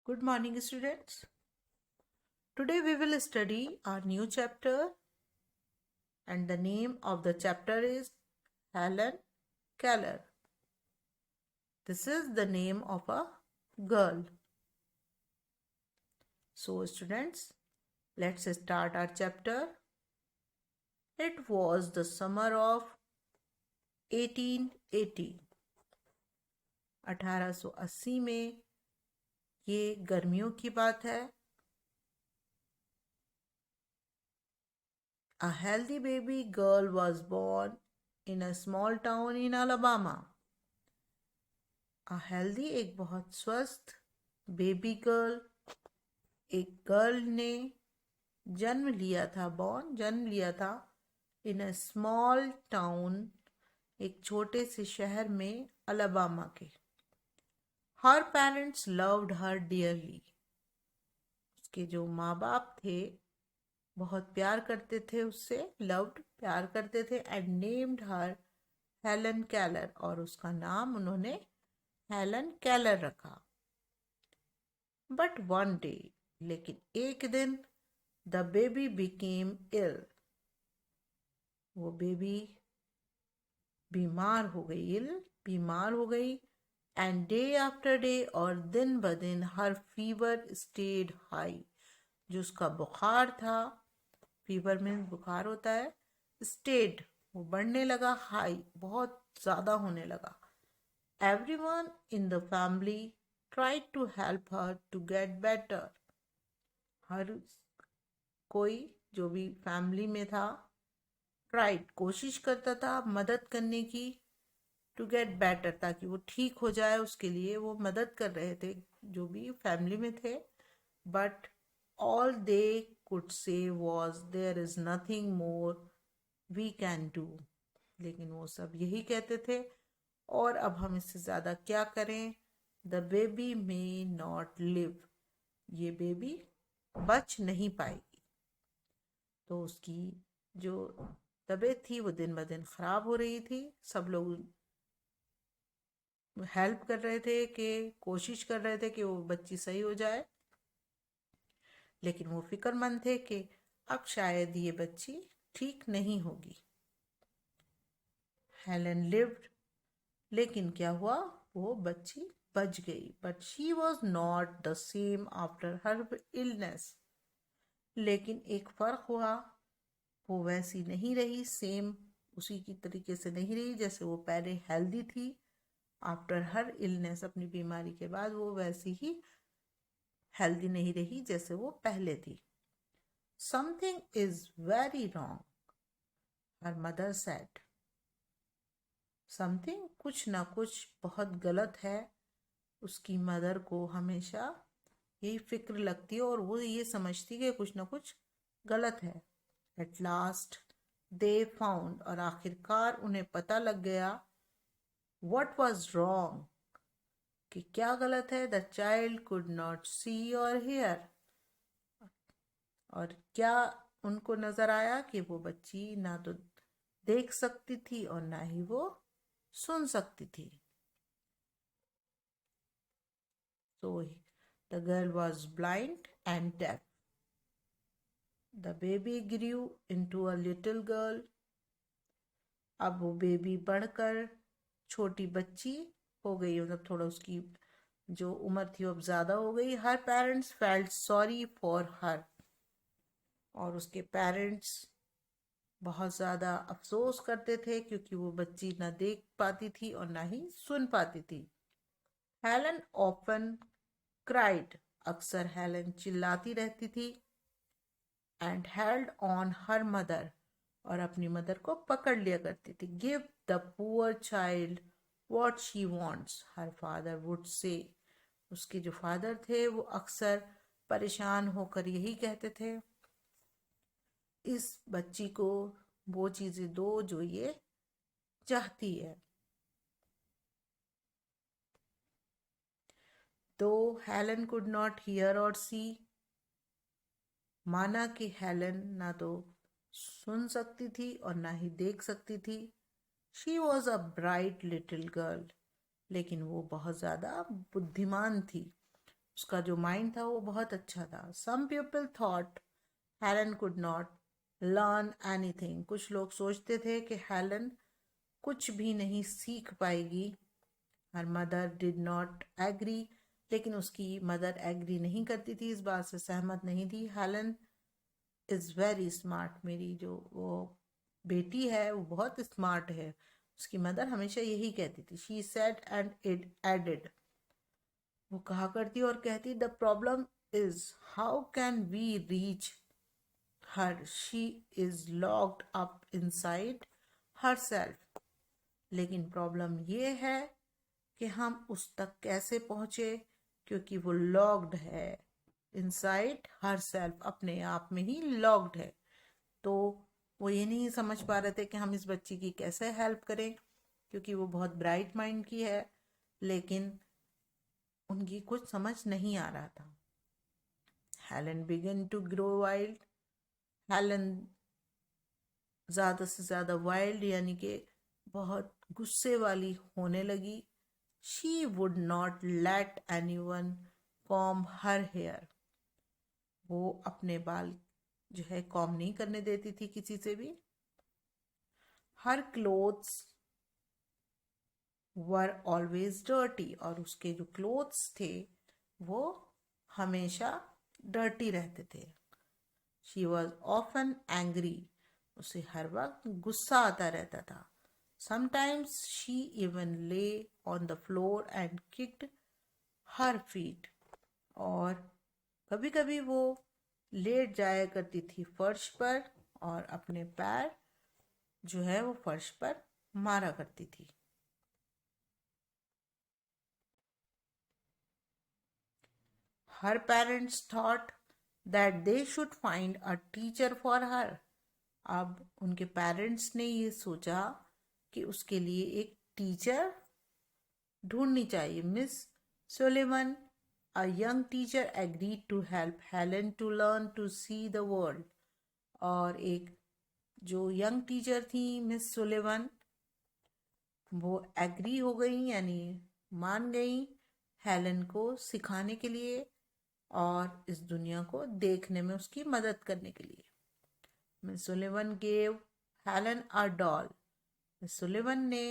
Good morning, students. Today we will study our new chapter, and the name of the chapter is Helen Keller. This is the name of a girl. So, students, let's start our chapter. It was the summer of 1880. 1880 में ये गर्मियों की बात है. A healthy baby girl was born in a small town in Alabama. A healthy एक बहुत स्वस्थ baby girl, एक गर्ल ने जन्म लिया था इन अ स्मॉल टाउन, एक छोटे से शहर में अलाबामा के. हर पेरेंट्स लव्ड हर डियरली. उसके जो माँ बाप थे बहुत प्यार करते थे उससे, लव्ड प्यार करते थे, एंड नेम्ड हर हेलन कैलर, और उसका नाम उन्होंने हेलन कैलर रखा. बट वन डे, लेकिन एक दिन, द बेबी बिकेम इल. वो बेबी बीमार हो गई. एंड डे आफ्टर डे, और दिन ब दिन, हर फीवर स्टेड हाई. जो उसका बुखार था, फीवर में बुखार होता है, स्टेड वो बढ़ने लगा, हाई बहुत ज़्यादा होने लगा. Everyone in the family tried to help her to get better. हर कोई जो भी फैमिली में था, ट्राइड कोशिश करता था मदद करने की, टू गेट बेटर ताकि वो ठीक हो जाए. उसके लिए वो मदद कर रहे थे जो भी फैमिली में थे. But all they could say was there is nothing more we can do. लेकिन वो सब यही कहते थे, और अब हम इससे ज़्यादा क्या करें. The baby may not live. ये बेबी बच नहीं पाएगी. तो उसकी जो तबीयत थी वो दिन ब दिन ख़राब हो रही थी. सब लोग हेल्प कर रहे थे, कि कोशिश कर रहे थे कि वो बच्ची सही हो जाए, लेकिन वो फिक्रमंद थे कि अब शायद ये बच्ची ठीक नहीं होगी. हेलन लिव्ड, लेकिन क्या हुआ, वो बच्ची बच गई. But she was not the same after her illness. लेकिन एक फ़र्क हुआ, वो वैसी नहीं रही, सेम उसी की तरीके से नहीं रही जैसे वो पहले हेल्दी थी. आफ्टर हर इलनेस, अपनी बीमारी के बाद वो वैसी ही हेल्दी नहीं रही जैसे वो पहले थी. Something is very wrong, her mother said. Something कुछ ना कुछ बहुत गलत है. उसकी मदर को हमेशा यही फिक्र लगती है और वो ये समझती है कि कुछ ना कुछ गलत है. एट लास्ट दे फाउंड, और आखिरकार उन्हें पता लग गया, व्हाट वाज रॉन्ग, कि क्या गलत है. द चाइल्ड कुड नॉट सी और हियर. और क्या उनको नजर आया कि वो बच्ची ना तो देख सकती थी और ना ही वो सुन सकती थी. So the girl was blind and deaf. The baby grew into a little girl. अब वो बेबी बढ़कर छोटी बच्ची हो गई, मतलब थोड़ा उसकी जो उम्र थी वो अब ज़्यादा हो गई. Her parents felt sorry for her. और उसके पेरेंट्स बहुत ज़्यादा अफसोस करते थे क्योंकि वो बच्ची ना देख पाती थी और ना ही सुन पाती थी. Helen often cried. अक्सर हेलन चिल्लाती रहती थी. And held on her mother. और अपनी मदर को पकड़ लिया करती थी. Give the poor child what she wants, her father would say. उसके जो फादर थे वो अक्सर परेशान होकर यही कहते थे, इस बच्ची को वो चीज़ें दो जो ये चाहती है. तो हेलन कुड नॉट हियर और सी. माना कि हेलन ना तो सुन सकती थी और ना ही देख सकती थी. She was a bright little girl. लेकिन वो बहुत ज़्यादा बुद्धिमान थी. उसका जो माइंड था वो बहुत अच्छा था. Some people thought Helen could not learn anything. कुछ लोग सोचते थे कि हेलन कुछ भी नहीं सीख पाएगी. Her mother did not agree. लेकिन उसकी मदर एग्री नहीं करती थी, इस बात से सहमत नहीं थी. Helen is very smart. मेरी जो वो बेटी है वो बहुत स्मार्ट है, उसकी मदर हमेशा यही कहती थी. She said and it added. वो कहा करती और कहती, the problem is how can we reach her, she is locked up inside herself. लेकिन प्रॉब्लम ये है कि हम उस तक कैसे पहुंचे, क्योंकि वो लॉक्ड है इनसाइड हर सेल्फ, अपने आप में ही लॉक्ड है. तो वो ये नहीं समझ पा रहे थे कि हम इस बच्ची की कैसे हेल्प करें, क्योंकि वो बहुत ब्राइट माइंड की है, लेकिन उनकी कुछ समझ नहीं आ रहा था. Helen began to grow wild. Helen ज़्यादा से ज़्यादा वाइल्ड यानी कि बहुत गुस्से वाली होने लगी. She would not let anyone comb her hair. वो अपने बाल जो है कॉम्ब नहीं करने देती थी किसी से भी. हर क्लोथ्स वर ऑलवेज डर्टी. और उसके जो क्लोथ्स थे वो हमेशा डर्टी रहते थे. She was often angry. उसे हर वक्त गुस्सा आता रहता था. समटाइम्स शी इवन ले on the floor and kicked her feet. और कभी कभी वो लेट जाया करती थी फर्श पर और अपने पैर जो है वो फर्श पर मारा करती थी. Her parents thought that they should find a teacher for her. अब उनके पेरेंट्स ने ये सोचा कि उसके लिए एक टीचर ढूंढनी चाहिए. Miss Sullivan, a young teacher, agreed to help Helen to learn to see the world. और एक जो यंग टीचर थी मिस सुलेवन, वो एग्री हो गई यानी मान गई हेलन को सिखाने के लिए और इस दुनिया को देखने में उसकी मदद करने के लिए. Miss Sullivan gave Helen a doll. Miss Sullivan ने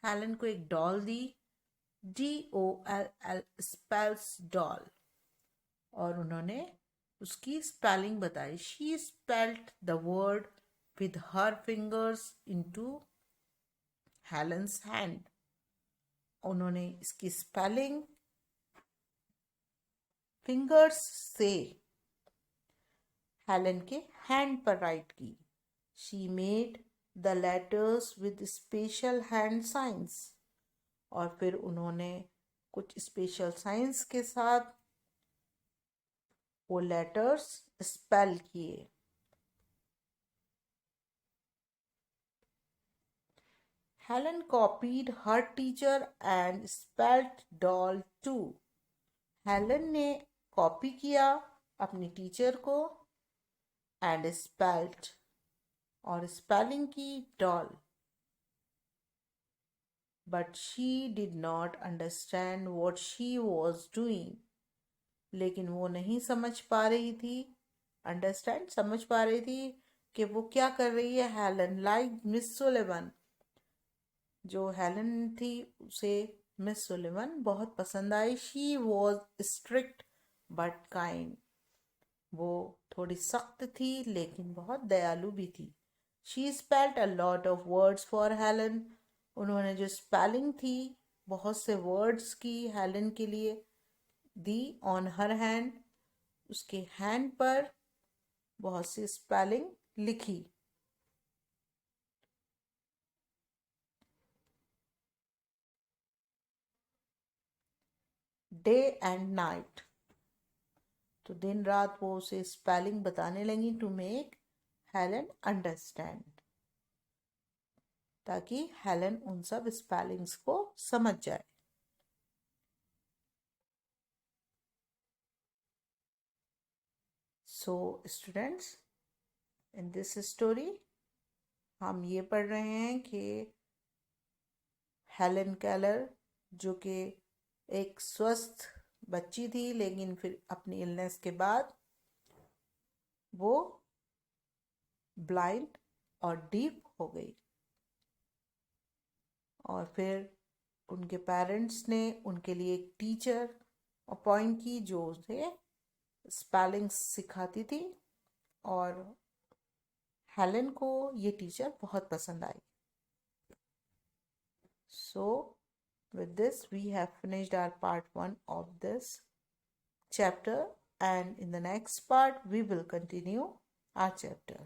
हेलन को एक डॉल दी. DOLL spells doll. और उन्होंने उसकी स्पेलिंग बताई. She spelled the word with her fingers into Helen's hand. उन्होंने इसकी स्पेलिंग फिंगर्स से हेलन के हैंड पर राइट की. She made the letters with special hand signs. और फिर उन्होंने कुछ स्पेशल साइंस के साथ वो लेटर्स स्पेल किए. Helen copied her teacher and spelled doll too. Helen ने कॉपी किया अपनी टीचर को एंड स्पेल्ड और स्पेलिंग की doll. But she did not understand what she was doing. लेकिन वो नहीं समझ पा रही थी. अंडरस्टैंड समझ पा रही थी कि वो क्या कर रही है. Helen like Miss Sullivan. जो हेलन थी उसे मिस सुलिवन बहुत पसंद आई. She was strict but kind. वो थोड़ी सख्त थी लेकिन बहुत दयालु भी थी. She spelled a lot of words for Helen. उन्होंने जो स्पेलिंग थी बहुत से वर्ड्स की हेलन के लिए दी. On her hand. उसके हैंड पर बहुत सी स्पेलिंग लिखी. Day and night. तो दिन रात वो उसे स्पेलिंग बताने लगी टू मेक हेलन अंडरस्टैंड, ताकि हेलन उन सब स्पेलिंग्स को समझ जाए. So students, in this story हम ये पढ़ रहे हैं कि हेलन केलर जो कि एक स्वस्थ बच्ची थी, लेकिन फिर अपनी इलनेस के बाद वो ब्लाइंड और डीफ हो गई। और फिर उनके पेरेंट्स ने उनके लिए एक टीचर अपॉइंट की जो उसे स्पेलिंग सिखाती थी, और हेलन को ये टीचर बहुत पसंद आई। So with this we have finished our part 1 of this chapter, and in the next part we will continue our chapter.